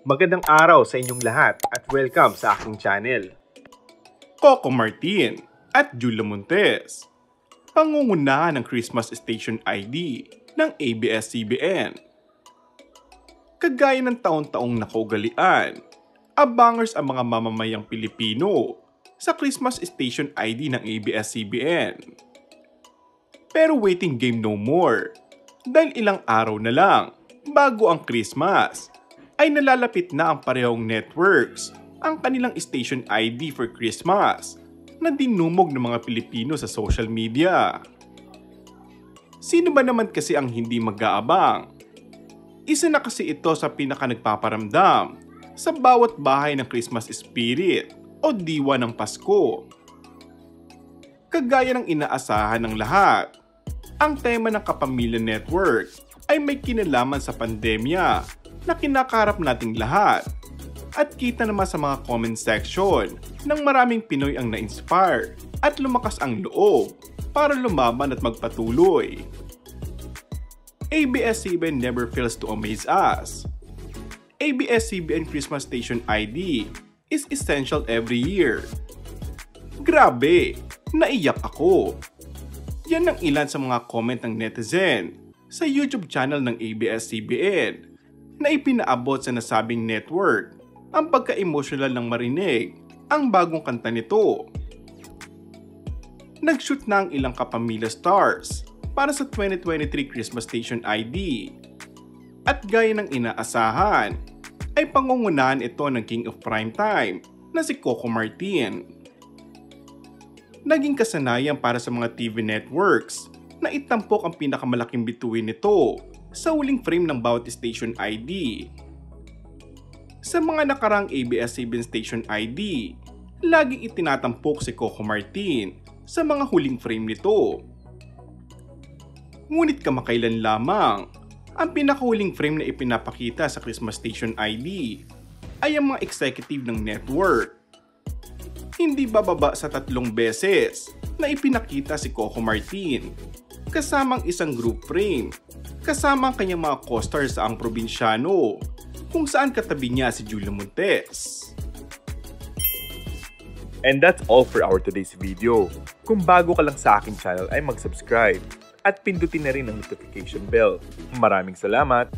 Magandang araw sa inyong lahat at welcome sa aking channel. Coco Martin at Julia Montes, pangungunahan ng Christmas Station ID ng ABS-CBN. Kagaya ng taon-taong nakaugalian, abangers ang mga mamamayang Pilipino sa Christmas Station ID ng ABS-CBN. Pero waiting game no more dahil ilang araw na lang bago ang Christmas ay nalalapit na ang parehong networks ang kanilang station ID for Christmas na dinumog ng mga Pilipino sa social media. Sino ba naman kasi ang hindi mag-aabang? Isa na kasi ito sa pinaka-nagpaparamdam sa bawat bahay ng Christmas spirit o diwa ng Pasko. Kagaya ng inaasahan ng lahat, ang tema ng Kapamilya Network ay may kinalaman sa pandemya na kinakarap nating lahat at kita naman sa mga comment section ng maraming Pinoy ang na-inspire at lumakas ang loob para lumaban at magpatuloy. ABS-CBN never fails to amaze us. ABS-CBN Christmas Station ID is essential every year. Grabe, naiyak ako. Yan ang ilan sa mga comment ng netizen sa YouTube channel ng ABS-CBN na ipinaabot sa nasabing network ang pagka-emotional ng marinig ang bagong kanta nito. Nag-shoot na ang ilang kapamilya stars para sa 2023 Christmas Station ID at gaya ng inaasahan ay pangungunahan ito ng King of Primetime na si Coco Martin. Naging kasanayan para sa mga TV networks na itampok ang pinakamalaking bituin nito sa huling frame ng bawat station ID. Sa mga nakarang ABS-CBN Station ID, laging itinatampok si Coco Martin sa mga huling frame nito. Ngunit kamakailan lamang, ang pinakahuling frame na ipinapakita sa Christmas Station ID ay ang mga executive ng network. Hindi bababa sa 3 beses na ipinakita si Coco Martin, kasamang isang group frame, kasama ang kanyang mga co-stars sa Ang Probinsyano, kung saan katabi niya si Julia Montes. And that's all for our today's video. Kung bago ka lang sa aking channel ay mag-subscribe at pindutin na rin ang notification bell. Maraming salamat!